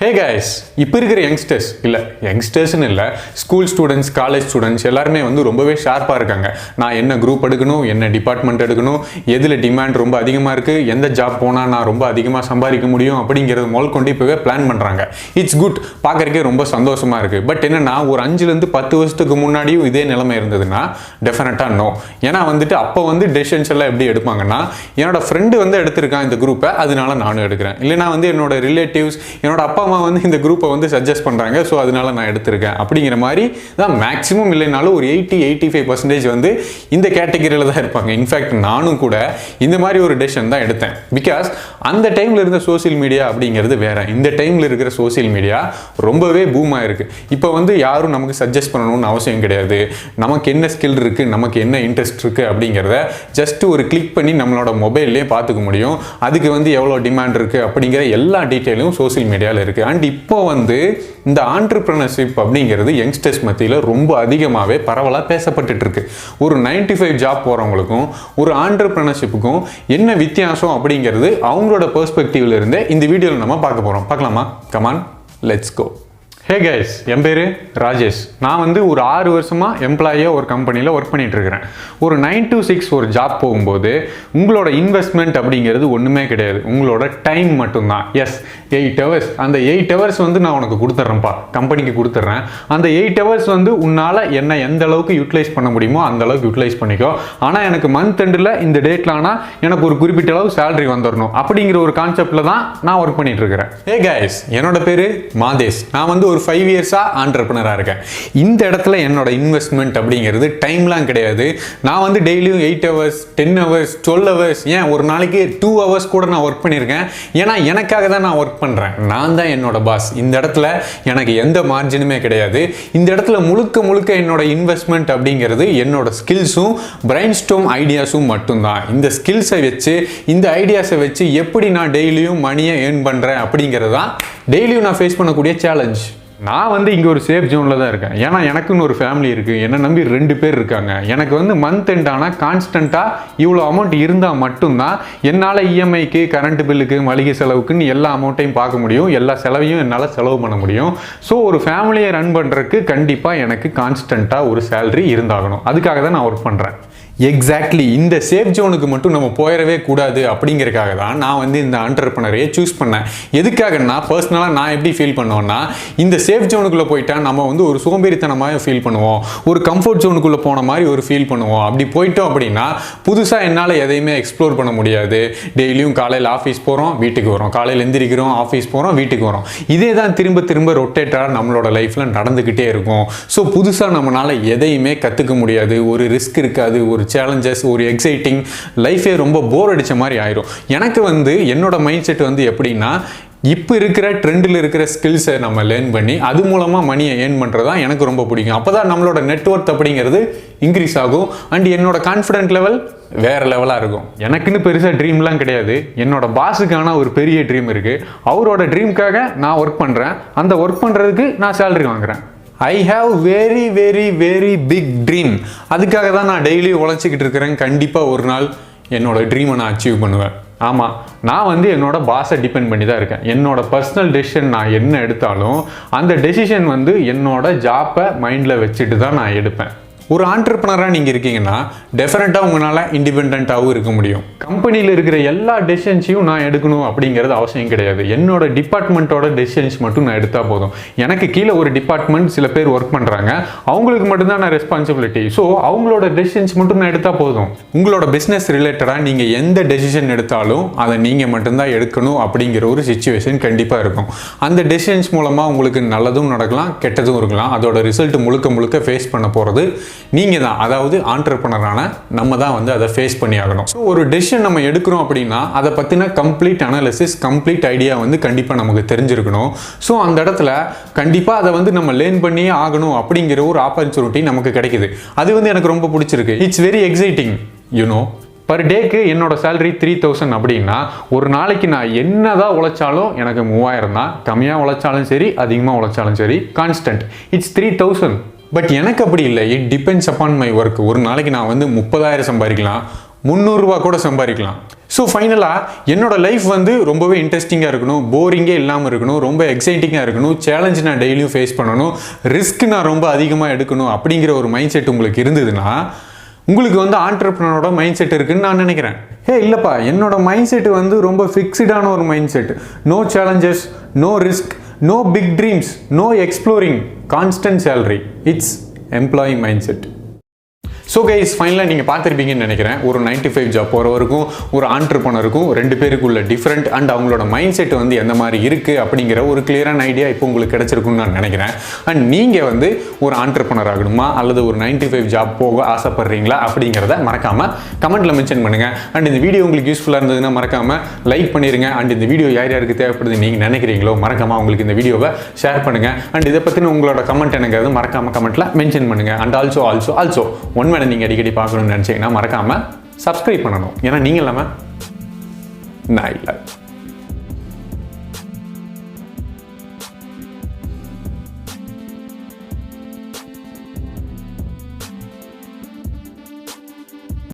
Hey guys, இப்போ இருக்கிற youngsters யங்ஸ்டர்ஸ்னு இல்லை ஸ்கூல் ஸ்டூடெண்ட்ஸ் காலேஜ் ஸ்டூடெண்ட்ஸ் எல்லாருமே வந்து ரொம்பவே ஷார்ப்பாக இருக்காங்க. நான் என்ன குரூப் எடுக்கணும், என்ன டிபார்ட்மெண்ட் எடுக்கணும், எதில் டிமாண்ட் ரொம்ப அதிகமாக இருக்குது, எந்த ஜாப் போனால் நான் ரொம்ப அதிகமாக சம்பாதிக்க முடியும் அப்படிங்கிறது முதல் கொண்டு இப்போவே பிளான் பண்ணுறாங்க. இட்ஸ் குட், பார்க்குறக்கே ரொம்ப சந்தோஷமாக இருக்குது. பட் என்னன்னா ஒரு 5-10 வருஷத்துக்கு முன்னாடியும் இதே நிலைமை இருந்ததுன்னா டெஃபினட்டாக நோ. ஏன்னா வந்துட்டு அப்போ வந்து டெசிஷன்ஸ் எல்லாம் எப்படி எடுப்பாங்கன்னா, என்னோட ஃப்ரெண்டு வந்து எடுத்திருக்கான் இந்த குரூப்பை, அதனால நானும் எடுக்கிறேன். இல்லைனா வந்து என்னோட ரிலேட்டிவ்ஸ், என்னோட அப்பா வந்து இந்த குரூப்பை வந்து சஜஸ்ட் பண்றாங்க, ஸோ அதனால நான் எடுத்திருக்கேன் அப்படிங்கிற மாதிரி தான். மேக்ஸிமம் இல்லைனாலும் ஒரு 80-85% வந்து இந்த கேட்டகரியில் தான் இருப்பாங்க. இன்ஃபேக்ட் நானும் கூட இந்த மாதிரி ஒரு டெசிஷன் தான் எடுத்தேன். பிகாஸ் அந்த டைமில் இருந்த சோசியல் மீடியா அப்படிங்கிறது வேற. இந்த டைமில் இருக்கிற சோசியல் மீடியா ரொம்பவே பூமாக இருக்கு. இப்போ வந்து யாரும் நமக்கு சஜஸ்ட் பண்ணணும்னு அவசியம் கிடையாது. நமக்கு என்ன ஸ்கில் இருக்கு, நமக்கு என்ன இன்ட்ரெஸ்ட் இருக்கு அப்படிங்கிறத ஜஸ்ட் ஒரு கிளிக் பண்ணி நம்மளோட மொபைல்லே பார்த்துக்க முடியும். அதுக்கு வந்து எவ்வளோ டிமாண்ட் இருக்கு அப்படிங்கிற எல்லா டீட்டெயிலும் சோசியல் மீடியாவில் இருக்கு. அண்ட் இப்போ வந்து இந்த entrepreneurship அப்படிங்கிறது யங்ஸ்டர்ஸ் மத்தியில் ரொம்ப அதிகமாகவே பரவலாக பேசப்பட்டு இருக்கு. ஒரு 9 to 5 ஜாப் போகிறவங்களுக்கும் ஒரு entrepreneurshipக்கும் என்ன வித்தியாசம் அப்படிங்கிறது அவங்களோட பெர்ஸ்பெக்டிவ்ல இருந்து இந்த வீடியோவில் நம்ம பார்க்க போகிறோம். பார்க்கலாமா? Come on, let's go. Hey guys, என் பேர் ராஜேஷ். நான் வந்து ஒரு 6 வருஷமாக எம்ப்ளாயியாக ஒரு கம்பெனியில் ஒர்க் பண்ணிட்டு இருக்கிறேன். ஒரு 9 to 6 ஒரு ஜாப் போகும்போது உங்களோட இன்வெஸ்ட்மெண்ட் அப்படிங்கிறது ஒன்றுமே கிடையாது. உங்களோட டைம் மட்டும்தான். Yes, 8 hours. அந்த 8 hours வந்து நான் உனக்கு கொடுத்துட்றேன்ப்பா, கம்பெனிக்கு கொடுத்துட்றேன். அந்த 8 hours வந்து உன்னால் என்ன எந்த அளவுக்கு யூட்டிலைஸ் பண்ண முடியுமோ அந்த அளவுக்கு யூட்டிலைஸ் பண்ணிக்கோ. ஆனால் எனக்கு மந்த் எண்டில் இந்த டேட்டில் ஆனால் எனக்கு ஒரு குறிப்பிட்ட அளவு சேலரி வந்துடணும் அப்படிங்கிற ஒரு கான்செப்டில் தான் நான் ஒர்க் பண்ணிட்டு இருக்கிறேன். ஹே கைஸ், என்னோட பேர் மாதேஷ். நான் வந்து ஒரு 5 இயர்ஸாக ஆண்டர்பிரனராக இருக்கேன். இந்த இடத்துல என்னோட இன்வெஸ்ட்மெண்ட் அப்படிங்கிறது டைம்லாம் கிடையாது. நான் வந்து டெய்லியும் 8 hours, 10 hours, 12 hours, ஏன் ஒரு நாளைக்கு 2 hours கூட நான் ஒர்க் பண்ணியிருக்கேன். ஏன்னா எனக்காக தான் நான் ஒர்க் பண்ணுறேன். நான் தான் என்னோட பாஸ். இந்த இடத்துல எனக்கு எந்த மார்ஜினுமே கிடையாது. இந்த இடத்துல முழுக்க முழுக்க என்னோட இன்வெஸ்ட்மெண்ட் அப்படிங்கிறது என்னோட ஸ்கில்ஸும் பிரைன் ஸ்டார்ம் ஐடியாஸும் மட்டும்தான். இந்த ஸ்கில்ஸை வச்சு, இந்த ஐடியாஸை வச்சு எப்படி நான் டெய்லியும் மணியை ஏர்ன் பண்ணுறேன் அப்படிங்கிறது தான் டெய்லியும் நான் ஃபேஸ் பண்ணக்கூடிய சேலஞ்ச். நான் வந்து இங்கே ஒரு சேஃப் ஜோனில் தான் இருக்கேன். ஏன்னா எனக்குன்னு ஒரு ஃபேமிலி இருக்குது. என்னை நம்பி 2 பேர் இருக்காங்க. எனக்கு வந்து மந்த் எண்ட் ஆனால் கான்ஸ்டண்ட்டாக இவ்வளோ அமௌண்ட் இருந்தால் மட்டும்தான் என்னால் இஎம்ஐக்கு, கரண்ட் பில்லுக்கு, மளிகை செலவுக்குன்னு எல்லா அமௌண்ட்டையும் பார்க்க முடியும். எல்லா செலவையும் என்னால் செலவு பண்ண முடியும். ஸோ ஒரு ஃபேமிலியை ரன் பண்ணுறதுக்கு கண்டிப்பாக எனக்கு கான்ஸ்டண்ட்டாக ஒரு சேலரி இருந்தாகணும். அதுக்காக தான் நான் ஒர்க் பண்ணுறேன். எக்ஸாக்ட்லி இந்த சேஃப் ஜோனுக்கு மட்டும் நம்ம போயிடவே கூடாது அப்படிங்கிறதுக்காக தான் நான் வந்து இந்த ஆண்டர்பிரனரையே சூஸ் பண்ணேன். எதுக்காகனா, பர்சனலாக நான் எப்படி ஃபீல் பண்ணுவேன்னா, இந்த சேஃப் ஜோனுக்குள்ளே போயிட்டா நம்ம வந்து ஒரு சோம்பேறித்தனமாக ஃபீல் பண்ணுவோம், ஒரு கம்ஃபர்ட் ஜோனுக்குள்ளே போன மாதிரி ஒரு ஃபீல் பண்ணுவோம். அப்படி போயிட்டோம் அப்படின்னா புதுசாக என்னால் எதையுமே எக்ஸ்ப்ளோர் பண்ண முடியாது. டெய்லியும் காலையில் ஆஃபீஸ் போகிறோம், வீட்டுக்கு வரோம், காலையில் எந்திரிக்கிறோம், ஆஃபீஸ் போகிறோம், வீட்டுக்கு வரோம். இதே தான் திரும்ப திரும்ப ரொட்டேட்டராக நம்மளோட லைஃப்பில் நடந்துக்கிட்டே இருக்கும். ஸோ புதுசாக நம்மளால் எதையுமே கற்றுக்க முடியாது. ஒரு ரிஸ்க் இருக்காது, ஒரு சேலஞ்சஸ், ஒரு எக்ஸைட்டிங் லைஃபே ரொம்ப போர் அடிச்ச மாதிரி ஆயிரும். எனக்கு வந்து என்னோட மைண்ட் செட் வந்து எப்படின்னா, இப்போ இருக்கிற ட்ரெண்டில் இருக்கிற ஸ்கில்ஸை நம்ம லேர்ன் பண்ணி அது மூலமாக மணியை ஏர்ன் பண்ணுறது தான் எனக்கு ரொம்ப பிடிக்கும். அப்போ தான் நம்மளோட நெட்வொர்க் அப்படிங்கிறது இன்க்ரீஸ் ஆகும். அண்ட் என்னோட கான்ஃபிடென்ட் லெவல் வேறு லெவலாக இருக்கும். எனக்குன்னு பெருசாக ட்ரீம்லாம் கிடையாது. என்னோட பாஸுக்கான ஒரு பெரிய ட்ரீம் இருக்குது. அவரோட ட்ரீம்க்காக நான் ஒர்க் பண்ணுறேன். அந்த ஒர்க் பண்ணுறதுக்கு நான் சேலரி வாங்குகிறேன். I have very very very big dream. அதுக்காக தான் நான் டெய்லி உழைச்சிக்கிட்டு இருக்கிறேன். கண்டிப்பாக ஒரு நாள் என்னோட ட்ரீமை நான் அச்சீவ் பண்ணுவேன். ஆமாம், நான் வந்து என்னோட பாஸை டிபெண்ட் பண்ணி தான் இருக்கேன். என்னோட பர்சனல் டெசிஷன் நான் என்ன எடுத்தாலும் அந்த டெசிஷன் வந்து என்னோட ஜாப்பை மைண்டில் வச்சுட்டு தான் நான் எடுப்பேன். ஒரு ஆண்டர்பிரனராக நீங்கள் இருக்கீங்கன்னா டெஃபினட்டாக உங்களால் இண்டிபெண்ட்டாகவும் இருக்க முடியும். கம்பெனியில் இருக்கிற எல்லா டெசிஷன்ஸையும் நான் எடுக்கணும் அப்படிங்கிறது அவசியம் கிடையாது. என்னோட டிபார்ட்மெண்ட்டோட டெசிஷன்ஸ் மட்டும் நான் எடுத்தால் போதும். எனக்கு கீழே ஒரு டிபார்ட்மெண்ட் சில பேர் ஒர்க் பண்ணுறாங்க, அவங்களுக்கு மட்டும்தான் நான் ரெஸ்பான்சிபிலிட்டி. ஸோ அவங்களோட டெசிஷன்ஸ் மட்டும் நான் எடுத்தால் போதும். உங்களோட பிஸ்னஸ் ரிலேட்டடாக நீங்கள் எந்த டெசிஷன் எடுத்தாலும் அதை நீங்கள் மட்டும்தான் எடுக்கணும் அப்படிங்கிற ஒரு சிச்சுவேஷன் கண்டிப்பாக இருக்கும். அந்த டெசிஷன்ஸ் மூலமாக உங்களுக்கு நல்லதும் நடக்கலாம், கெட்டதும் இருக்கலாம். அதோட ரிசல்ட் முழுக்க முழுக்க ஃபேஸ் பண்ண போகிறது நீங்கள் தான். அதாவது ஆண்டர்பிரனரான நம்ம தான் வந்து அதை ஃபேஸ் பண்ணி ஆகணும். ஸோ ஒரு டெசிஷன் நம்ம எடுக்கிறோம் அப்படின்னா அதை பற்றின கம்ப்ளீட் அனாலிசிஸ், கம்ப்ளீட் ஐடியா வந்து கண்டிப்பாக நமக்கு தெரிஞ்சிருக்கணும். ஸோ அந்த இடத்துல கண்டிப்பாக அதை வந்து நம்ம லேர்ன் பண்ணியே ஆகணும் அப்படிங்கிற ஒரு ஆப்பர்ச்சுனிட்டி நமக்கு கிடைக்குது. அது வந்து எனக்கு ரொம்ப பிடிச்சிருக்கு. It's very exciting. You know, per டேக்கு என்னோட சேலரி 3000 அப்படின்னா ஒரு நாளைக்கு நான் என்னதான் உழைச்சாலும் எனக்கு 3000 தான். கம்மியாக உழைச்சாலும் சரி, அதிகமாக உழைச்சாலும் சரி, கான்ஸ்டன்ட் இட்ஸ் 3000. பட் எனக்கு அப்படி இல்லை. It depends upon my work. ஒரு நாளைக்கு நான் வந்து 30,000 சம்பாதிக்கலாம், 300 கூட சம்பாதிக்கலாம். ஸோ ஃபைனலாக என்னோட லைஃப் வந்து ரொம்பவே இன்ட்ரெஸ்டிங்காக இருக்கணும், போரிங்கே இல்லாமல் இருக்கணும், ரொம்ப எக்ஸைட்டிங்காக இருக்கணும், சேலஞ்ச் நான் டெய்லியும் ஃபேஸ் பண்ணணும், ரிஸ்க் நான் ரொம்ப அதிகமாக எடுக்கணும் அப்படிங்கிற ஒரு மைண்ட் செட் உங்களுக்கு இருந்ததுன்னா உங்களுக்கு வந்து ஆண்டர்ப்ரனரோட மைண்ட் செட் இருக்குன்னு நான் நினைக்கிறேன். இல்லைப்பா, என்னோட மைண்ட் செட் வந்து ரொம்ப ஃபிக்ஸ்டான ஒரு mind set. No challenges, no risk, no big dreams, no exploring, constant salary. It's employee mind set. So guys, ஃபைனலாக நீங்கள் பார்த்துருப்பீங்கன்னு நினைக்கிறேன். ஒரு 9 to 5 ஜாப் போகிறவருக்கும் ஒரு ஆண்டர்ப்ரனருக்கும் 2 பேருக்குள்ள டிஃப்ரெண்ட் அண்ட் அவங்களோட மைண்ட் செட் வந்து எந்த மாதிரி இருக்குது அப்படிங்கிற ஒரு கிளியரான ஐடியா இப்போ உங்களுக்கு கிடச்சிருக்குன்னு நான் நினைக்கிறேன். அண்ட் நீங்கள் வந்து ஒரு ஆண்டர்ப்ரனர் ஆகணுமா அல்லது ஒரு 9 to 5 ஜாப் போக ஆசைப்படுறீங்களா அப்படிங்கிறத மறக்காமல் கமெண்ட்டில் மென்ஷன் பண்ணுங்கள். அண்ட் இந்த வீடியோ உங்களுக்கு யூஸ்ஃபுல்லாக இருந்ததுன்னா மறக்காமல் லைக் பண்ணிடுங்க. அண்ட் இந்த வீடியோ யார் யாருக்கு தேவைப்படுது நீங்கள் நினைக்கிறீங்களோ மறக்காமல் அவங்களுக்கு இந்த வீடியோவை ஷேர் பண்ணுங்கள். அண்ட் இதை பற்றின உங்களோட கமெண்ட் என்னங்கிறது மறக்காமல் கமெண்ட்டில் மென்ஷன் பண்ணுங்கள். அண்ட் ஆல்சோ ஒன் நீங்கள் அடிக்கடி பார்க்கணும்னு நினச்சிங்கன்னா மறக்காமல் சப்ஸ்கிரைப் பண்ணணும். ஏன்னா நீங்கள் இல்லாமல் நான் இல்லை.